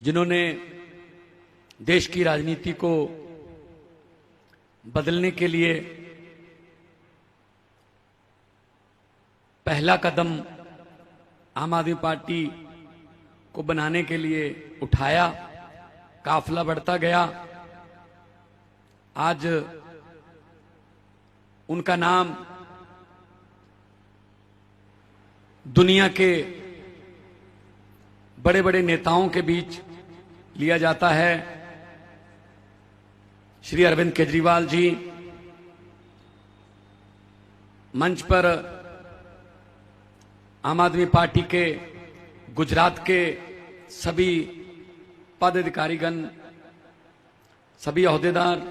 जिन्होंने देश की राजनीति को बदलने के लिए पहला कदम आम आदमी पार्टी को बनाने के लिए उठाया, काफिला बढ़ता गया। आज उनका नाम दुनिया के बड़े बड़े नेताओं के बीच लिया जाता है। श्री अरविंद केजरीवाल जी मंच पर आम आदमी पार्टी के गुजरात के सभी पदाधिकारीगण, सभी ओहदेदार,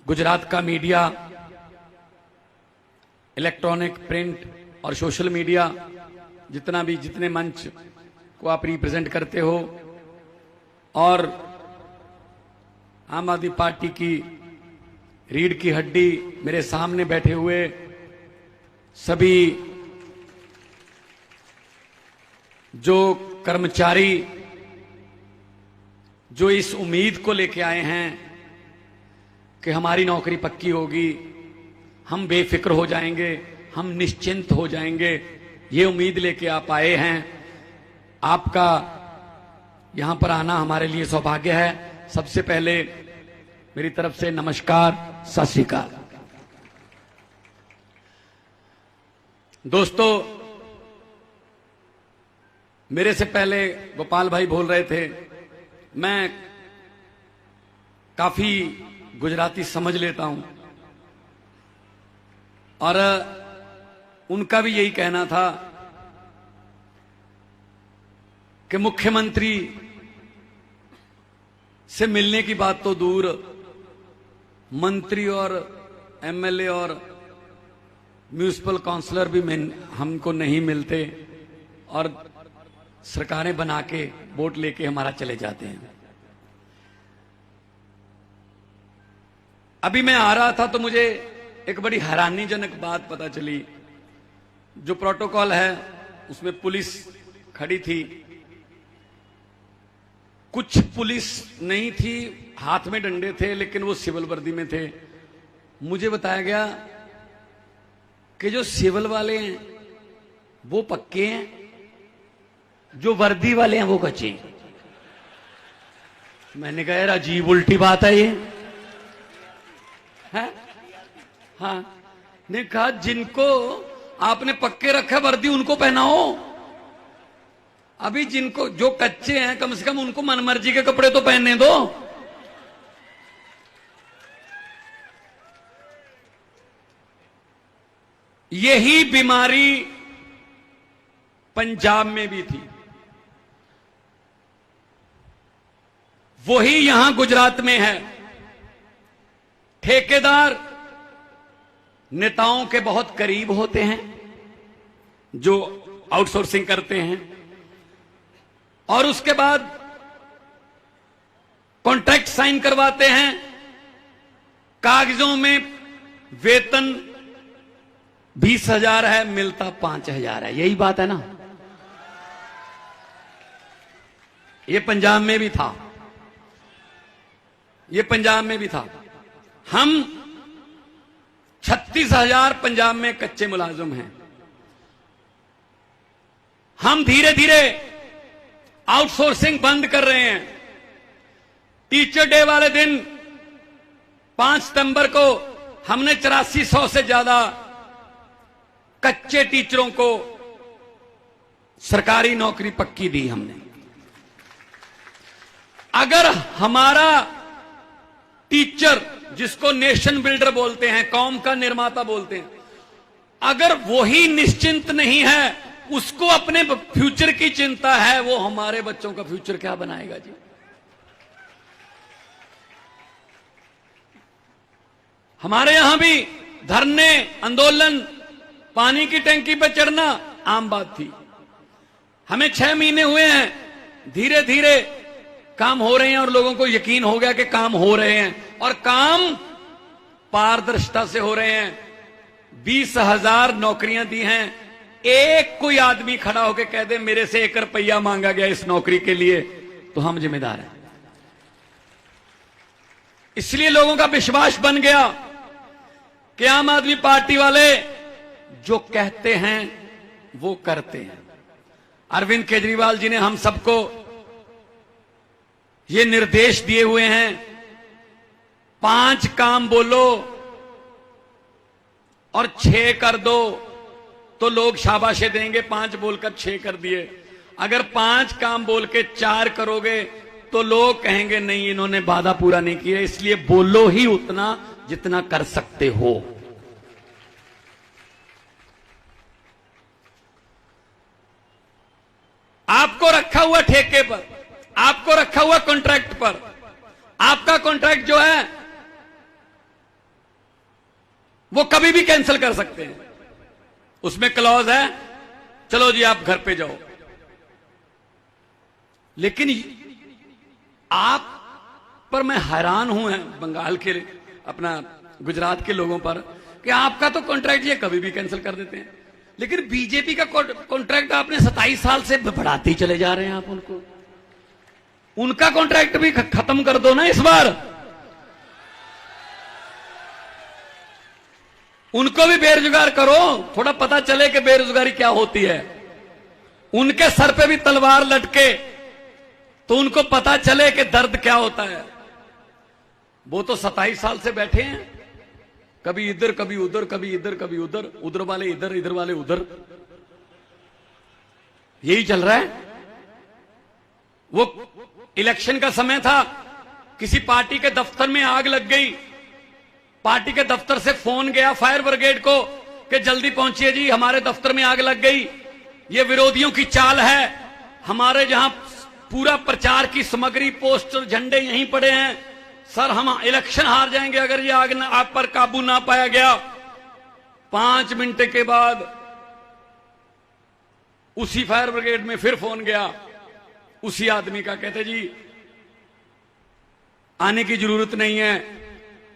गुजरात का मीडिया, इलेक्ट्रॉनिक, प्रिंट और सोशल मीडिया, जितने मंच को आप रिप्रेजेंट करते हो, और आम आदमी पार्टी की रीढ़ की हड्डी मेरे सामने बैठे हुए सभी जो कर्मचारी जो इस उम्मीद को लेके आए हैं कि हमारी नौकरी पक्की होगी, हम बेफिक्र हो जाएंगे, हम निश्चिंत हो जाएंगे, ये उम्मीद लेके आप आए हैं। आपका यहां पर आना हमारे लिए सौभाग्य है। सबसे पहले मेरी तरफ से नमस्कार, सत श्री अकाल। दोस्तों, मेरे से पहले गोपाल भाई बोल रहे थे, मैं काफी गुजराती समझ लेता हूं, और उनका भी यही कहना था कि मुख्यमंत्री से मिलने की बात तो दूर, मंत्री और एमएलए और म्यूनिसिपल काउंसलर भी हमको नहीं मिलते, और सरकारें बना के वोट लेके हमारा चले जाते हैं। अभी मैं आ रहा था तो मुझे एक बड़ी हैरानीजनक बात पता चली। जो प्रोटोकॉल है उसमें पुलिस खड़ी थी, कुछ पुलिस नहीं थी, हाथ में डंडे थे, लेकिन वो सिविल वर्दी में थे। मुझे बताया गया कि जो सिविल वाले हैं वो पक्के हैं, जो वर्दी वाले हैं वो कच्चे हैं। मैंने कहा यार अजीब उल्टी बात है ये है? हाँ, ने कहा जिनको आपने पक्के रखा वर्दी उनको पहनाओ, अभी जिनको जो कच्चे हैं कम से कम उनको मनमर्जी के कपड़े तो पहनने दो। यही बीमारी पंजाब में भी थी, वही यहां गुजरात में है। ठेकेदार नेताओं के बहुत करीब होते हैं जो आउटसोर्सिंग करते हैं, और उसके बाद कॉन्ट्रैक्ट साइन करवाते हैं। कागजों में वेतन 20,000 है, मिलता 5,000 है। यही बात है ना? ये पंजाब में भी था, ये पंजाब में भी था। हम 36,000 पंजाब में कच्चे मुलाजिम हैं। हम धीरे धीरे आउटसोर्सिंग बंद कर रहे हैं। टीचर डे वाले दिन 5 सितंबर को हमने 8400 से ज्यादा कच्चे टीचरों को सरकारी नौकरी पक्की दी हमने। अगर हमारा टीचर, जिसको नेशन बिल्डर बोलते हैं, कौम का निर्माता बोलते हैं, अगर वही निश्चिंत नहीं है, उसको अपने फ्यूचर की चिंता है, वो हमारे बच्चों का फ्यूचर क्या बनाएगा जी? हमारे यहां भी धरने, आंदोलन, पानी की टंकी पर चढ़ना आम बात थी। हमें 6 महीने हुए हैं, धीरे धीरे काम हो रहे हैं और लोगों को यकीन हो गया कि काम हो रहे हैं, और काम पारदर्शिता से हो रहे हैं। 20,000 नौकरियां दी हैं, एक कोई आदमी खड़ा होकर कह दे मेरे से 1 रुपया मांगा गया इस नौकरी के लिए, तो हम जिम्मेदार हैं। इसलिए लोगों का विश्वास बन गया कि आम आदमी पार्टी वाले जो कहते हैं वो करते हैं। अरविंद केजरीवाल जी ने हम सबको ये निर्देश दिए हुए हैं, 5 काम बोलो और 6 कर दो, तो लोग शाबाशी देंगे। 5 बोलकर 6 कर दिए। अगर 5 काम बोल के 4 करोगे तो लोग कहेंगे नहीं, इन्होंने वादा पूरा नहीं किया। इसलिए बोलो ही उतना जितना कर सकते हो। आपको रखा हुआ ठेके पर, आपको रखा हुआ कॉन्ट्रैक्ट पर, आपका कॉन्ट्रैक्ट जो है वो कभी भी कैंसिल कर सकते हैं। उसमें क्लॉज है, चलो जी आप घर पे जाओ। लेकिन आप पर मैं हैरान हूं है बंगाल के, अपना गुजरात के लोगों पर, कि आपका तो कॉन्ट्रैक्ट ये कभी भी कैंसिल कर देते हैं, लेकिन बीजेपी का कॉन्ट्रैक्ट आपने 27 साल से बढ़ाते ही चले जा रहे हैं। आप उनको, उनका कॉन्ट्रैक्ट भी खत्म कर दो ना इस बार। उनको भी बेरोजगार करो, थोड़ा पता चले कि बेरोजगारी क्या होती है। उनके सर पे भी तलवार लटके तो उनको पता चले कि दर्द क्या होता है। वो तो 27 साल से बैठे हैं, कभी इधर कभी उधर, कभी इधर कभी उधर, उधर वाले इधर, इधर वाले उधर, यही चल रहा है। वो इलेक्शन का समय था, किसी पार्टी के दफ्तर में आग लग गई, पार्टी के दफ्तर से फोन गया फायर ब्रिगेड को कि जल्दी पहुंचिए जी, हमारे दफ्तर में आग लग गई, ये विरोधियों की चाल है, हमारे जहां पूरा प्रचार की सामग्री, पोस्टर, झंडे यहीं पड़े हैं, सर हम इलेक्शन हार जाएंगे अगर ये आग आप पर काबू ना पाया गया। 5 मिनट के बाद उसी फायर ब्रिगेड में फिर फोन गया उसी आदमी का, कहते जी आने की जरूरत नहीं है,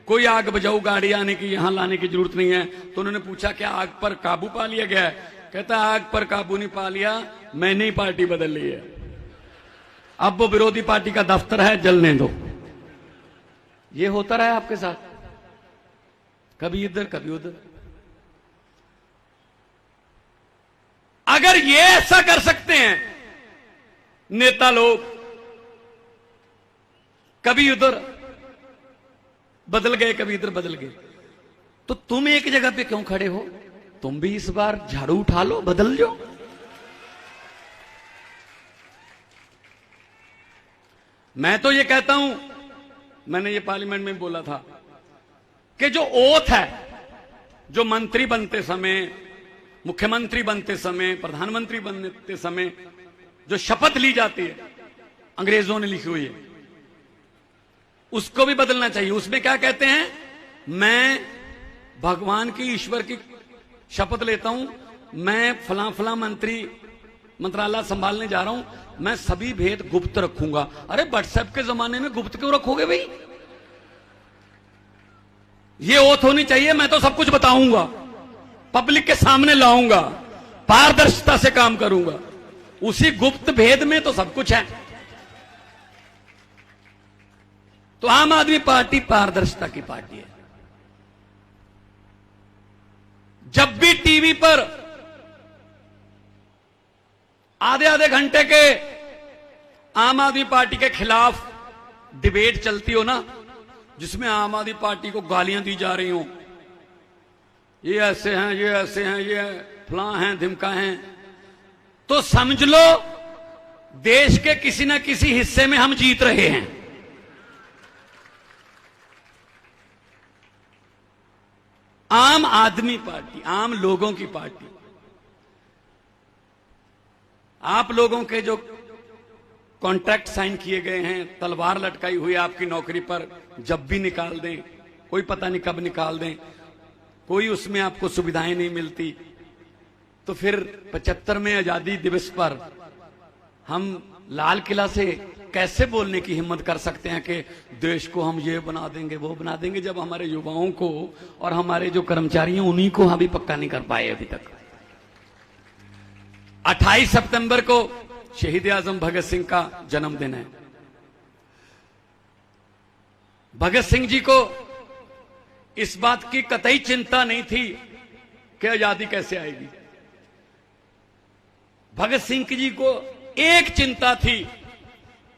कोई आग बुझाऊ गाड़ी आने की यहां लाने की जरूरत नहीं है। तो उन्होंने पूछा क्या आग पर काबू पा लिया गया है? कहता आग पर काबू नहीं पा लिया, मैंने ही पार्टी बदल ली है, अब वो विरोधी पार्टी का दफ्तर है, जलने दो। ये होता रहा है आपके साथ, कभी इधर कभी उधर। अगर ये ऐसा कर सकते हैं नेता लोग, कभी उधर बदल गए कभी इधर बदल गए, तो तुम एक जगह पे क्यों खड़े हो? तुम भी इस बार झाड़ू उठा लो, बदल लो। मैं तो ये कहता हूं, मैंने ये पार्लियामेंट में बोला था कि जो ओथ है, जो मंत्री बनते समय, मुख्यमंत्री बनते समय, प्रधानमंत्री बनते समय जो शपथ ली जाती है, अंग्रेजों ने लिखी हुई है, उसको भी बदलना चाहिए। उसमें क्या कहते हैं? मैं भगवान की, ईश्वर की शपथ लेता हूं, मैं फला फला मंत्रालय संभालने जा रहा हूं, मैं सभी भेद गुप्त रखूंगा। अरे व्हाट्सएप के जमाने में गुप्त क्यों रखोगे भाई? ये ओथ होनी चाहिए, मैं तो सब कुछ बताऊंगा, पब्लिक के सामने लाऊंगा, पारदर्शिता से काम करूंगा। उसी गुप्त भेद में तो सब कुछ है। तो आम आदमी पार्टी पारदर्शिता की पार्टी है। जब भी टीवी पर आधे आधे घंटे के आम आदमी पार्टी के खिलाफ डिबेट चलती हो ना, जिसमें आम आदमी पार्टी को गालियां दी जा रही हो, ये ऐसे हैं, ये ऐसे हैं, ये फलां हैं, धिमका हैं, तो समझ लो देश के किसी न किसी हिस्से में हम जीत रहे हैं। आम आदमी पार्टी, आम लोगों की पार्टी, आप लोगों के जो कॉन्ट्रैक्ट साइन किए गए हैं, तलवार लटकाई हुई आपकी नौकरी पर, जब भी निकाल दें, कोई पता नहीं कब निकाल दें, कोई उसमें आपको सुविधाएं नहीं मिलती, तो फिर 75वें आजादी दिवस पर हम लाल किला से कैसे बोलने की हिम्मत कर सकते हैं कि देश को हम ये बना देंगे, वो बना देंगे, जब हमारे युवाओं को और हमारे जो कर्मचारी हैं उन्हीं को हम भी पक्का नहीं कर पाए अभी तक। 28 सितंबर को शहीद आजम भगत सिंह का जन्मदिन है। भगत सिंह जी को इस बात की कतई चिंता नहीं थी कि आजादी कैसे आएगी। भगत सिंह जी को एक चिंता थी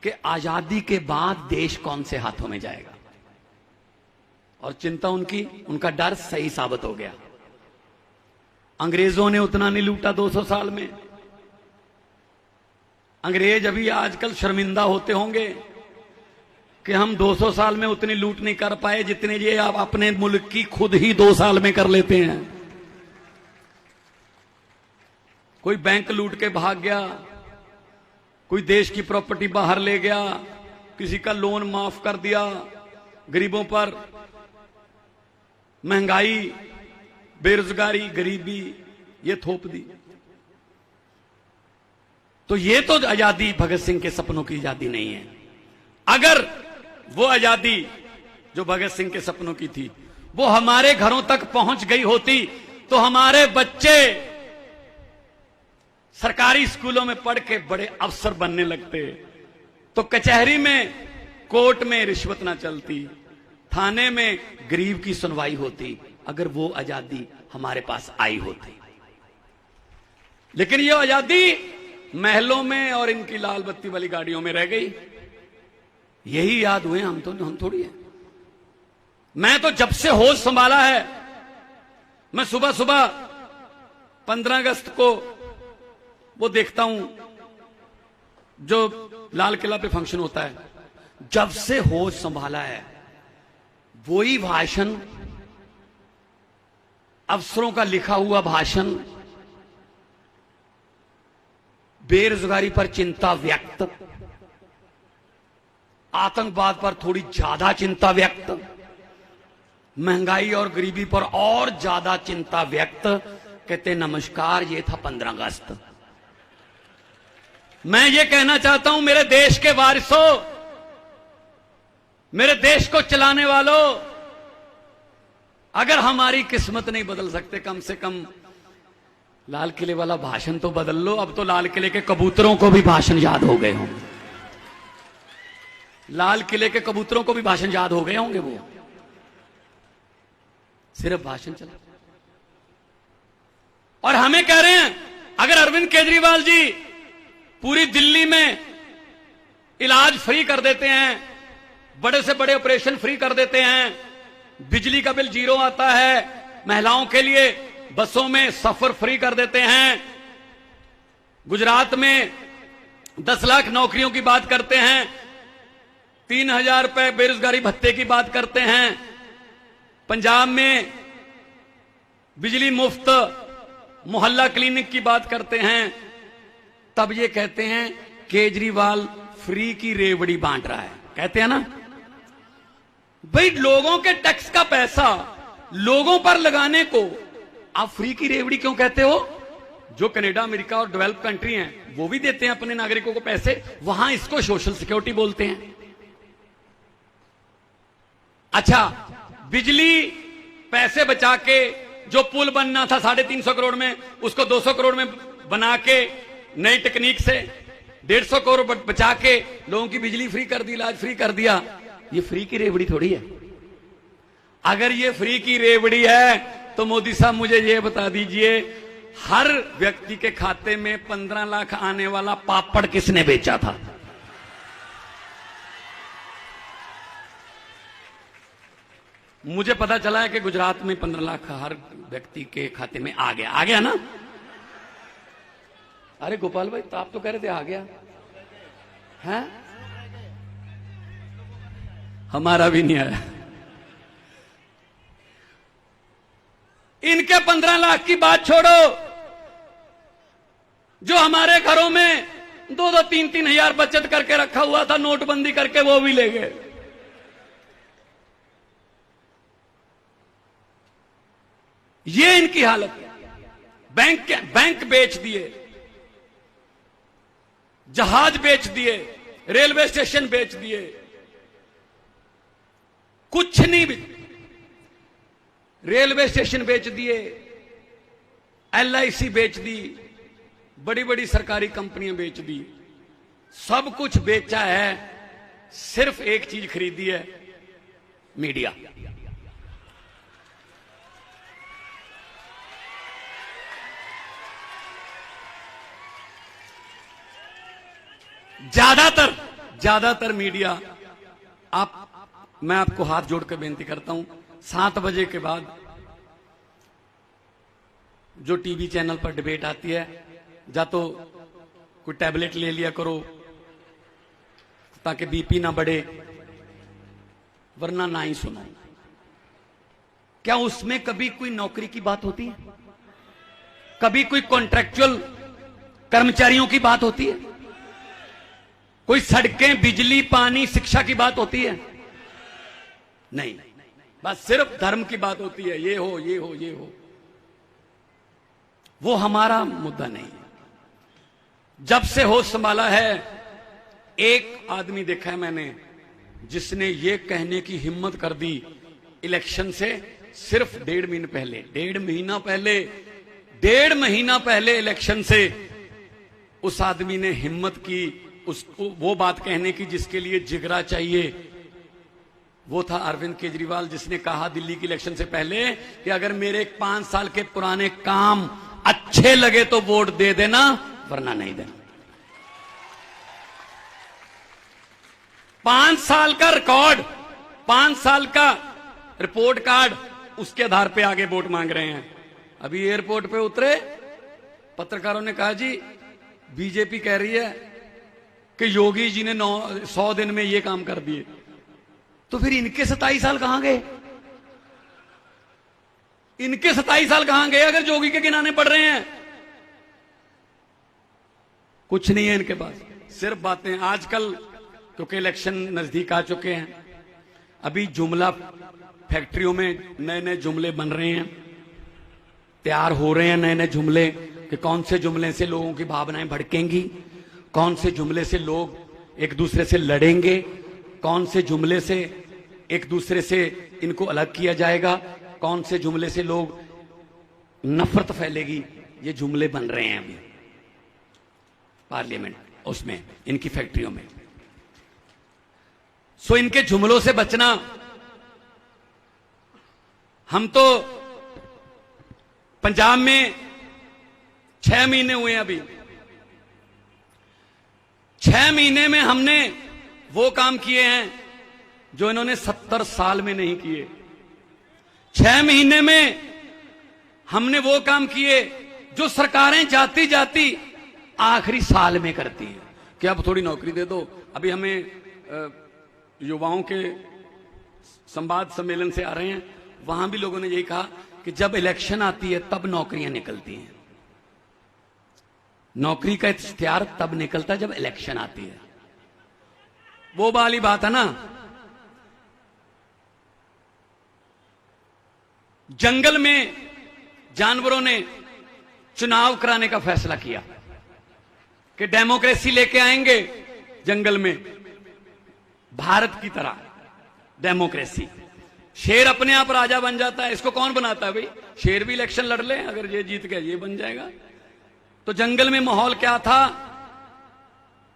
कि आजादी के बाद देश कौन से हाथों में जाएगा, और चिंता उनका डर सही साबित हो गया। अंग्रेजों ने उतना नहीं लूटा 200 साल में। अंग्रेज अभी आजकल शर्मिंदा होते होंगे कि हम 200 साल में उतनी लूट नहीं कर पाए जितने ये आप अपने मुल्क की खुद ही 2 साल में कर लेते हैं। कोई बैंक लूट के भाग गया, कोई देश की प्रॉपर्टी बाहर ले गया, किसी का लोन माफ कर दिया, गरीबों पर महंगाई, बेरोजगारी, गरीबी ये थोप दी। तो ये तो आजादी भगत सिंह के सपनों की आजादी नहीं है। अगर वो आजादी जो भगत सिंह के सपनों की थी वो हमारे घरों तक पहुंच गई होती तो हमारे बच्चे सरकारी स्कूलों में पढ़ के बड़े अफसर बनने लगते, तो कचहरी में, कोर्ट में रिश्वत ना चलती, थाने में गरीब की सुनवाई होती, अगर वो आजादी हमारे पास आई होती। लेकिन ये आजादी महलों में और इनकी लाल बत्ती वाली गाड़ियों में रह गई। यही याद हुए हम थोड़ी है। मैं तो जब से होश संभाला है, मैं सुबह सुबह 15 अगस्त को वो देखता हूं जो लाल किला पे फंक्शन होता है। जब से होश संभाला है वही भाषण, अफसरों का लिखा हुआ भाषण, बेरोजगारी पर चिंता व्यक्त, आतंकवाद पर थोड़ी ज्यादा चिंता व्यक्त, महंगाई और गरीबी पर और ज्यादा चिंता व्यक्त। कहते नमस्कार, ये था 15 अगस्त। मैं ये कहना चाहता हूं मेरे देश के वारिसों, मेरे देश को चलाने वालों, अगर हमारी किस्मत नहीं बदल सकते, कम से कम लाल किले वाला भाषण तो बदल लो। अब तो लाल किले के कबूतरों को भी भाषण याद हो गए होंगे, लाल किले के कबूतरों को भी भाषण याद हो गए होंगे। वो सिर्फ भाषण चला। और हमें कह रहे हैं अगर अरविंद केजरीवाल जी पूरी दिल्ली में इलाज फ्री कर देते हैं, बड़े से बड़े ऑपरेशन फ्री कर देते हैं, बिजली का बिल 0 आता है, महिलाओं के लिए बसों में सफर फ्री कर देते हैं, गुजरात में 10 लाख नौकरियों की बात करते हैं, 3000 रुपए बेरोजगारी भत्ते की बात करते हैं, पंजाब में बिजली मुफ्त, मोहल्ला क्लिनिक की बात करते हैं, तब ये कहते हैं केजरीवाल फ्री की रेवड़ी बांट रहा है। कहते हैं ना भाई, लोगों के टैक्स का पैसा लोगों पर लगाने को आप फ्री की रेवड़ी क्यों कहते हो? जो कनाडा, अमेरिका और डेवलप कंट्री हैं वो भी देते हैं अपने नागरिकों को पैसे, वहां इसको सोशल सिक्योरिटी बोलते हैं। अच्छा, बिजली पैसे बचा के जो पुल बनना था 350 करोड़ में, उसको 200 करोड़ में बना के नई टेक्निक से 150 करोड़ बचा के लोगों की बिजली फ्री कर दी, इलाज फ्री कर दिया। ये फ्री की रेवड़ी थोड़ी है। अगर ये फ्री की रेवड़ी है तो मोदी साहब मुझे ये बता दीजिए, हर व्यक्ति के खाते में 15 लाख आने वाला पापड़ किसने बेचा था? मुझे पता चला है कि गुजरात में 15 लाख हर व्यक्ति के खाते में आ गया ना? अरे गोपाल भाई, तो आप तो कह रहे थे आ गया है, हमारा भी नहीं आया। इनके 15 लाख की बात छोड़ो, जो हमारे घरों में 2-2, 3-3 हजार बचत करके रखा हुआ था नोटबंदी करके, वो भी ले गए। ये इनकी हालत है। बैंक बेच दिए, जहाज बेच दिए, रेलवे स्टेशन बेच दिए, कुछ नहीं भी। रेलवे स्टेशन बेच दिए, LIC बेच दी, बड़ी बड़ी सरकारी कंपनियां बेच दी, सब कुछ बेचा है, सिर्फ एक चीज खरीदी है, मीडिया। ज्यादातर मीडिया। मैं आपको हाथ जोड़कर बेनती करता हूं, 7 बजे के बाद जो टीवी चैनल पर डिबेट आती है, या तो कोई टैबलेट ले लिया करो ताकि बीपी ना बढ़े, वरना ना ही सुनो। क्या उसमें कभी कोई नौकरी की बात होती है? कभी कोई कॉन्ट्रैक्चुअल कर्मचारियों की बात होती है? कोई सड़कें, बिजली, पानी, शिक्षा की बात होती है? नहीं, बस सिर्फ धर्म की बात होती है, ये हो ये हो ये हो। वो हमारा मुद्दा नहीं है। जब से होश संभाला है, एक आदमी देखा है मैंने जिसने ये कहने की हिम्मत कर दी इलेक्शन से सिर्फ 1.5 महीना पहले इलेक्शन से उस आदमी ने हिम्मत की उसको वो बात कहने की जिसके लिए जिगरा चाहिए। वो था अरविंद केजरीवाल, जिसने कहा दिल्ली की इलेक्शन से पहले कि अगर मेरे 5 साल के पुराने काम अच्छे लगे तो वोट दे देना, वरना नहीं देना। 5 साल का रिकॉर्ड, 5 साल का रिपोर्ट कार्ड, उसके आधार पे आगे वोट मांग रहे हैं। अभी एयरपोर्ट पे उतरे, पत्रकारों ने कहा जी बीजेपी कह रही है कि योगी जी ने 100 दिन में ये काम कर दिए, तो फिर इनके 27 साल कहां गए? इनके 27 साल कहां गए अगर योगी के गिनाने पड़ रहे हैं? कुछ नहीं है इनके पास, सिर्फ बातें। आजकल क्योंकि इलेक्शन नजदीक आ चुके हैं, अभी जुमला फैक्ट्रियों में नए नए जुमले बन रहे हैं, तैयार हो रहे हैं नए नए जुमले कि कौन से जुमले से लोगों की भावनाएं भड़केंगी, कौन से जुमले से लोग एक दूसरे से लड़ेंगे, कौन से जुमले से एक दूसरे से इनको अलग किया जाएगा, कौन से जुमले से लोग नफरत फैलेगी। ये जुमले बन रहे हैं अभी पार्लियामेंट, उसमें इनकी फैक्ट्रियों में। सो इनके जुमलों से बचना। हम तो पंजाब में 6 महीने हुए अभी, 6 महीने में हमने वो काम किए हैं जो इन्होंने 70 साल में नहीं किए। 6 महीने में हमने वो काम किए जो सरकारें जाती जाती आखिरी साल में करती हैं कि अब थोड़ी नौकरी दे दो। अभी हमें युवाओं के संवाद सम्मेलन से आ रहे हैं, वहां भी लोगों ने यही कहा कि जब इलेक्शन आती है तब नौकरियां निकलती हैं। नौकरी का इख्तियार तब निकलता है जब इलेक्शन आती है। वो वाली बात है ना, जंगल में जानवरों ने चुनाव कराने का फैसला किया कि डेमोक्रेसी लेके आएंगे जंगल में, भारत की तरह डेमोक्रेसी। शेर अपने आप राजा बन जाता है, इसको कौन बनाता है भाई? शेर भी इलेक्शन लड़ ले, अगर ये जीत गया ये बन जाएगा। तो जंगल में माहौल क्या था?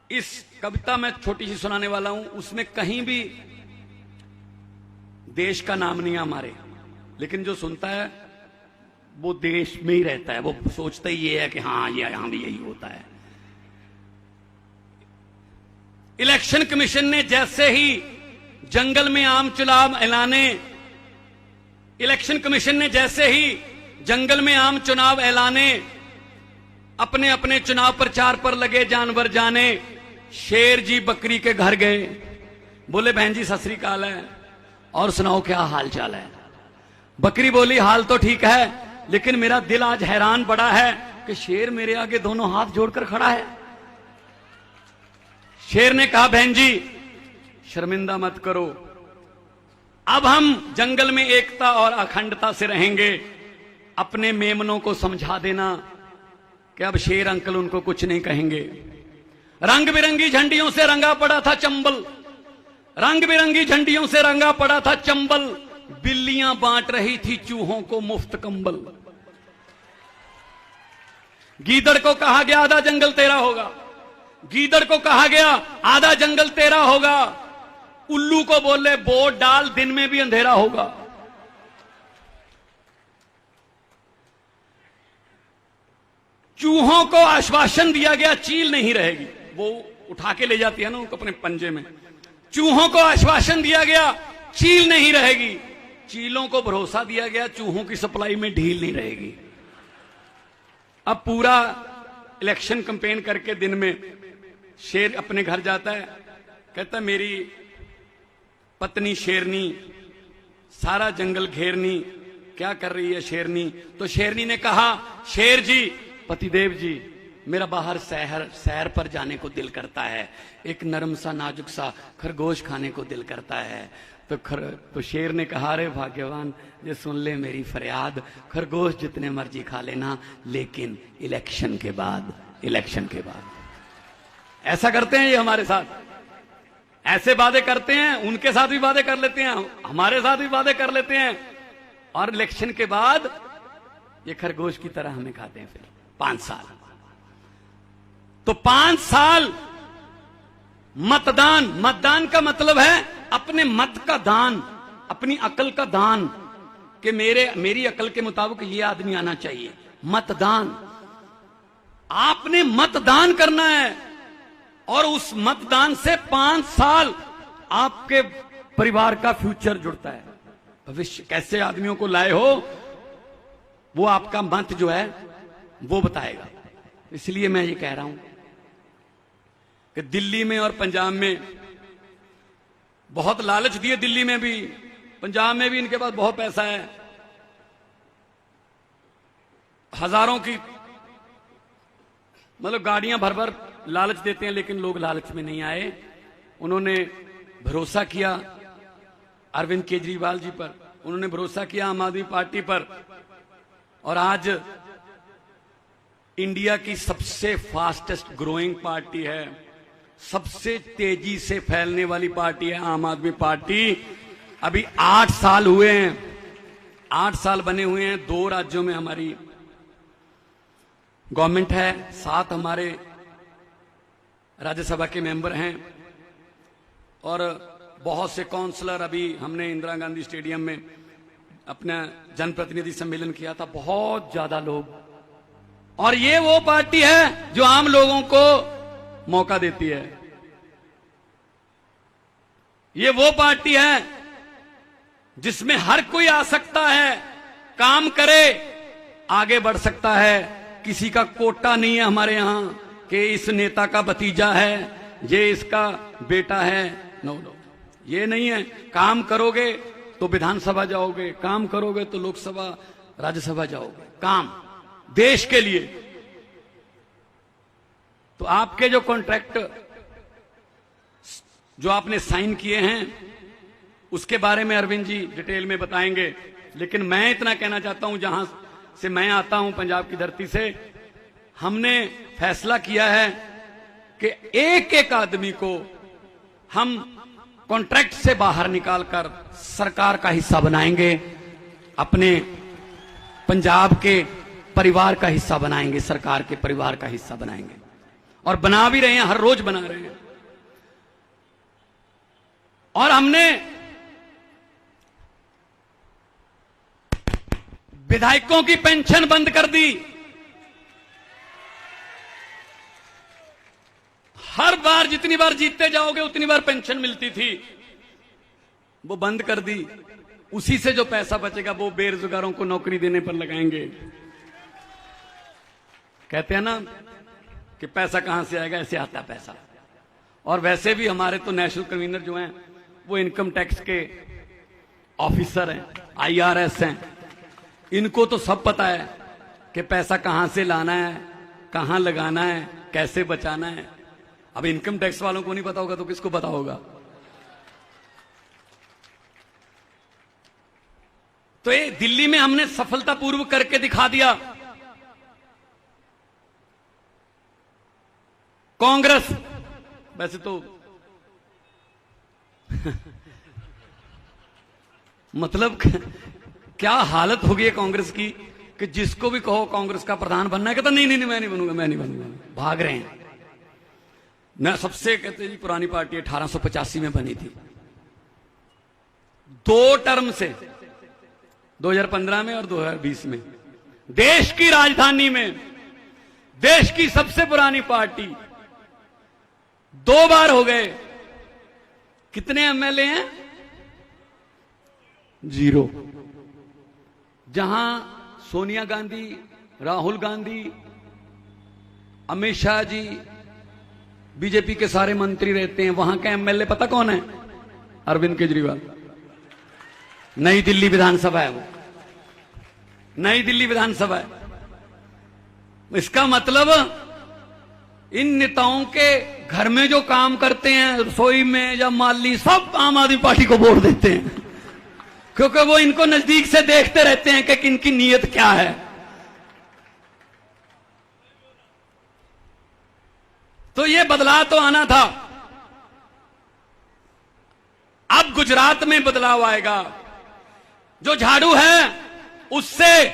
इस कविता में छोटी सी सुनाने वाला हूं, उसमें कहीं भी देश का नाम नहीं है हमारे, लेकिन जो सुनता है वो देश में ही रहता है, वो सोचता ही ये है कि हाँ ये यहां भी यही होता है। इलेक्शन कमीशन ने जैसे ही जंगल में आम चुनाव ऐलाने, इलेक्शन कमीशन ने जैसे ही जंगल में आम चुनाव ऐलाने, अपने अपने चुनाव प्रचार पर लगे जानवर जाने। शेर जी बकरी के घर गए, बोले बहन जी सत श्री अकाल है, और सुनाओ क्या हाल चाल है? बकरी बोली हाल तो ठीक है, लेकिन मेरा दिल आज हैरान पड़ा है कि शेर मेरे आगे दोनों हाथ जोड़कर खड़ा है। शेर ने कहा बहन जी शर्मिंदा मत करो, अब हम जंगल में एकता और अखंडता से रहेंगे। अपने मेमनों को समझा देना कि अब शेर अंकल उनको कुछ नहीं कहेंगे। रंग बिरंगी झंडियों से रंगा पड़ा था चंबल, रंग बिरंगी झंडियों से रंगा पड़ा था चंबल, बिल्लियां बांट रही थी चूहों को मुफ्त कंबल। गीदड़ को कहा गया आधा जंगल तेरा होगा, गीदड़ को कहा गया आधा जंगल तेरा होगा, उल्लू को बोले बोट डाल दिन में भी अंधेरा होगा। चूहों को आश्वासन दिया गया चील नहीं रहेगी, वो उठा के ले जाती है ना उनको अपने पंजे में। चूहों को आश्वासन दिया गया चील नहीं रहेगी, चीलों को भरोसा दिया गया चूहों की सप्लाई में ढील नहीं रहेगी। अब पूरा इलेक्शन कैंपेन करके दिन में शेर अपने घर जाता है, कहता मेरी पत्नी शेरनी सारा जंगल घेरनी, क्या कर रही है शेरनी? तो शेरनी ने कहा शेर जी, पतिदेव जी, मेरा बाहर सैर पर जाने को दिल करता है, एक नरम सा नाजुक सा खरगोश खाने को दिल करता है। तो शेर ने कहा रे भाग्यवान, ये सुन ले मेरी फरियाद, खरगोश जितने मर्जी खा लेना, लेकिन इलेक्शन के बाद, इलेक्शन के बाद। ऐसा करते हैं ये हमारे साथ, ऐसे वादे करते हैं, उनके साथ भी वादे कर लेते हैं, हमारे साथ भी वादे कर लेते हैं, और इलेक्शन के बाद ये खरगोश की तरह हमें खाते हैं। फिर 5 साल, तो 5 साल मतदान, मतदान का मतलब है अपने मत का दान, अपनी अकल का दान, कि मेरी अकल के मुताबिक ये आदमी आना चाहिए। मतदान, आपने मतदान करना है, और उस मतदान से 5 साल आपके परिवार का फ्यूचर जुड़ता है। भविष्य कैसे आदमियों को लाए हो, वो आपका मत जो है वो बताएगा। इसलिए मैं ये कह रहा हूं कि दिल्ली में और पंजाब में बहुत लालच दिए, दिल्ली में भी पंजाब में भी इनके पास बहुत पैसा है, हजारों की मतलब गाड़ियां भर भर लालच देते हैं, लेकिन लोग लालच में नहीं आए। उन्होंने भरोसा किया अरविंद केजरीवाल जी पर, उन्होंने भरोसा किया आम आदमी पार्टी पर, और आज इंडिया की सबसे फास्टेस्ट ग्रोइंग पार्टी है, सबसे तेजी से फैलने वाली पार्टी है आम आदमी पार्टी। अभी 8 साल हुए हैं, 8 साल बने हुए हैं, 2 राज्यों में हमारी गवर्नमेंट है, 7 हमारे राज्यसभा के मेंबर हैं, और बहुत से काउंसलर। अभी हमने इंदिरा गांधी स्टेडियम में अपना जनप्रतिनिधि सम्मेलन किया था, बहुत ज्यादा लोग। और ये वो पार्टी है जो आम लोगों को मौका देती है, ये वो पार्टी है जिसमें हर कोई आ सकता है, काम करे, आगे बढ़ सकता है। किसी का कोटा नहीं है हमारे यहां कि इस नेता का भतीजा है, ये इसका बेटा है। नो नो, ये नहीं है। काम करोगे तो विधानसभा जाओगे, काम करोगे तो लोकसभा राज्यसभा जाओगे, काम देश के लिए। तो आपके जो कॉन्ट्रैक्ट जो आपने साइन किए हैं उसके बारे में अरविंद जी डिटेल में बताएंगे, लेकिन मैं इतना कहना चाहता हूं, जहां से मैं आता हूं पंजाब की धरती से, हमने फैसला किया है कि एक एक आदमी को हम कॉन्ट्रैक्ट से बाहर निकालकर सरकार का हिस्सा बनाएंगे, अपने पंजाब के परिवार का हिस्सा बनाएंगे, सरकार के परिवार का हिस्सा बनाएंगे, और बना भी रहे हैं, हर रोज बना रहे हैं। और हमने विधायकों की पेंशन बंद कर दी, हर बार जितनी बार जीतते जाओगे उतनी बार पेंशन मिलती थी, वो बंद कर दी। उसी से जो पैसा बचेगा वो बेरोजगारों को नौकरी देने पर लगाएंगे। कहते हैं ना कि पैसा कहां से आएगा, ऐसे आता पैसा। और वैसे भी हमारे तो नेशनल कन्वीनर जो हैं वो इनकम टैक्स के ऑफिसर हैं, IRS हैं, इनको तो सब पता है कि पैसा कहां से लाना है, कहां लगाना है, कैसे बचाना है। अब इनकम टैक्स वालों को नहीं पता होगा तो किसको पता होगा? तो ये दिल्ली में हमने सफलतापूर्वक करके दिखा दिया। कांग्रेस वैसे तो मतलब क्या हालत हो गई है कांग्रेस की कि जिसको भी कहो कांग्रेस का प्रधान बनना है, कहता नहीं नहीं नहीं मैं नहीं बनूंगा, मैं नहीं बनूंगा, भाग रहे हैं। न सबसे कहते जी पुरानी पार्टी 1885 में बनी थी, 2 टर्म से, 2015 में और 2020 में, देश की राजधानी में, देश की सबसे पुरानी पार्टी 2 बार हो गए। कितने एमएलए हैं? 0। जहां सोनिया गांधी, राहुल गांधी, अमित शाह जी, बीजेपी के सारे मंत्री रहते हैं, वहां का एमएलए पता कौन है? अरविंद केजरीवाल। नई दिल्ली विधानसभा है वो, नई दिल्ली विधानसभा है। इसका मतलब इन नेताओं के घर में जो काम करते हैं, रसोई में या माली, सब आम आदमी पार्टी को वोट देते हैं, क्योंकि वो इनको नजदीक से देखते रहते हैं कि इनकी नीयत क्या है। तो ये बदलाव तो आना था। अब गुजरात में बदलाव आएगा। जो झाड़ू है उससे,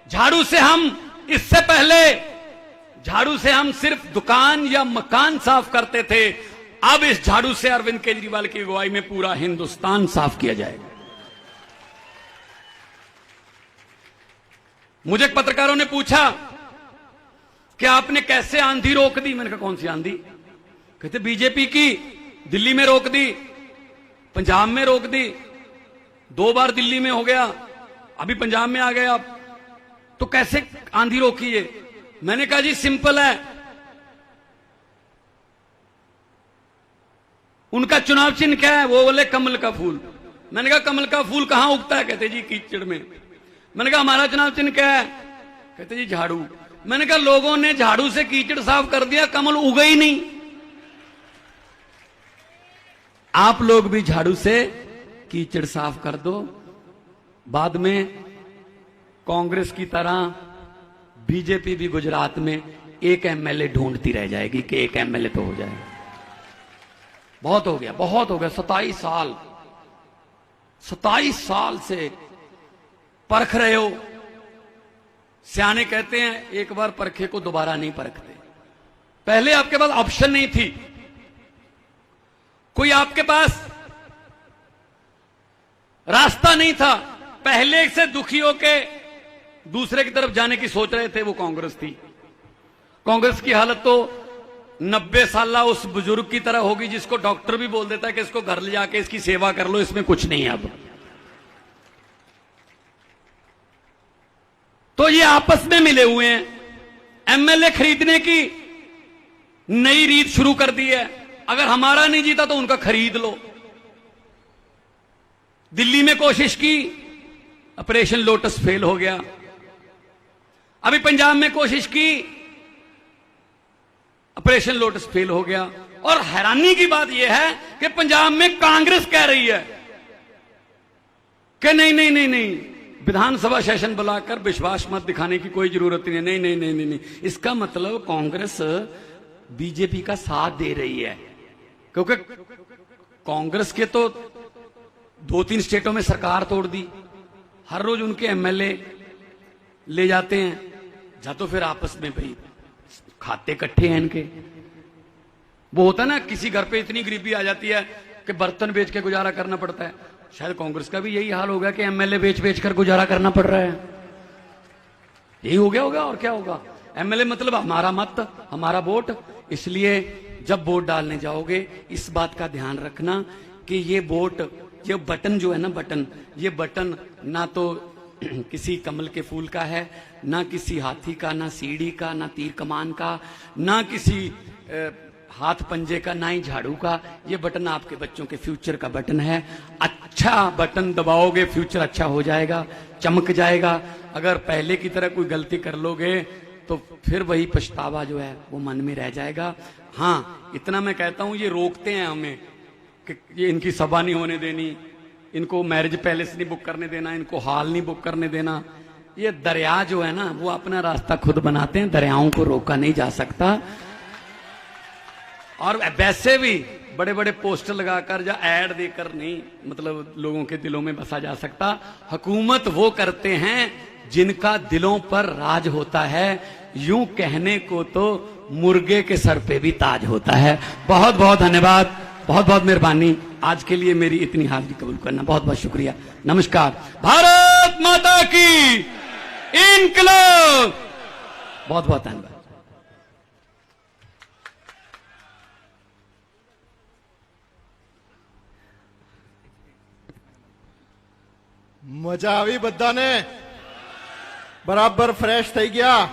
झाड़ू से हम, इससे पहले झाड़ू से हम सिर्फ दुकान या मकान साफ करते थे, अब इस झाड़ू से अरविंद केजरीवाल की अगुवाई में पूरा हिंदुस्तान साफ किया जाएगा। मुझे पत्रकारों ने पूछा कि आपने कैसे आंधी रोक दी? मैंने कहा कौन सी आंधी? कहते बीजेपी की, दिल्ली में रोक दी, पंजाब में रोक दी, 2 बार दिल्ली में हो गया, अभी पंजाब में आ गए आप, तो कैसे आंधी रोकी है? मैंने कहा जी सिंपल है, उनका चुनाव चिन्ह क्या है? वो बोले कमल का फूल। मैंने कहा कमल का फूल कहां उगता है? कहते जी कीचड़ में। मैंने कहा हमारा चुनाव चिन्ह क्या है? कहते जी झाड़ू। मैंने कहा लोगों ने झाड़ू से कीचड़ साफ कर दिया, कमल उगा ही नहीं। आप लोग भी झाड़ू से कीचड़ साफ कर दो, बाद में कांग्रेस की तरह बीजेपी भी गुजरात में एक एमएलए ढूंढती रह जाएगी कि एक एमएलए तो हो जाए। बहुत हो गया, बहुत हो गया। 27 साल से परख रहे हो। सियाने कहते हैं एक बार परखे को दोबारा नहीं परखते। पहले आपके पास ऑप्शन नहीं थी, कोई आपके पास रास्ता नहीं था। पहले से दुखी होके दूसरे की तरफ जाने की सोच रहे थे, वो कांग्रेस थी। कांग्रेस की हालत तो 90 साल उस बुजुर्ग की तरह होगी जिसको डॉक्टर भी बोल देता है कि इसको घर ले जाके इसकी सेवा कर लो, इसमें कुछ नहीं है अब। तो ये आपस में मिले हुए हैं। एमएलए खरीदने की नई रीत शुरू कर दी है। अगर हमारा नहीं जीता तो उनका खरीद लो। दिल्ली में कोशिश की, ऑपरेशन लोटस फेल हो गया। अभी पंजाब में कोशिश की, ऑपरेशन लोटस फेल हो गया। और हैरानी की बात यह है कि पंजाब में कांग्रेस कह रही है कि नहीं नहीं नहीं नहीं, विधानसभा सेशन बुलाकर विश्वास मत दिखाने की कोई जरूरत नहीं है। नहीं नहीं नहीं नहीं नहीं, इसका मतलब कांग्रेस बीजेपी का साथ दे रही है, क्योंकि कांग्रेस के तो 2-3 स्टेटों में सरकार तोड़ दी। हर रोज उनके एमएलए ले जाते हैं, या तो फिर आपस में भाई खाते इकट्ठे हैं इनके। वो होता ना, किसी घर पे इतनी गरीबी आ जाती है कि बर्तन बेच के गुजारा करना पड़ता है। शायद कांग्रेस का भी यही हाल होगा कि एमएलए बेच बेच कर गुजारा करना पड़ रहा है। यही हो गया होगा, और क्या होगा। एमएलए मतलब हमारा मत, हमारा वोट। इसलिए जब वोट डालने जाओगे इस बात का ध्यान रखना कि ये वोट, ये बटन जो है ना, बटन, ये बटन ना तो किसी कमल के फूल का है, ना किसी हाथी का, ना सीढ़ी का, ना तीर कमान का, ना किसी हाथ पंजे का, ना ही झाड़ू का। ये बटन आपके बच्चों के फ्यूचर का बटन है। अच्छा बटन दबाओगे, फ्यूचर अच्छा हो जाएगा, चमक जाएगा। अगर पहले की तरह कोई गलती कर लोगे तो फिर वही पछतावा जो है वो मन में रह जाएगा। हाँ, इतना मैं कहता हूं, ये रोकते हैं हमें कि ये इनकी सभा नहीं होने देनी, इनको मैरिज पैलेस नहीं बुक करने देना, इनको हॉल नहीं बुक करने देना। ये दरिया जो है ना, वो अपना रास्ता खुद बनाते हैं, दरियाओं को रोका नहीं जा सकता। और वैसे भी बड़े बड़े पोस्टर लगाकर या ऐड देकर नहीं, मतलब लोगों के दिलों में बसा जा सकता। हुकूमत वो करते हैं जिनका दिलों पर राज होता है, यूं कहने को तो मुर्गे के सर पे भी ताज होता है। बहुत बहुत धन्यवाद, बहुत बहुत मेहरबानी। आज के लिए मेरी इतनी हाजिरी कबूल करना, बहुत बहुत शुक्रिया। नमस्कार। भारत माता की इनकलाब। बहुत बहुत धन्यवाद। मजा આવી બધાને? બરાબર ફ્રેશ થઈ ગયા?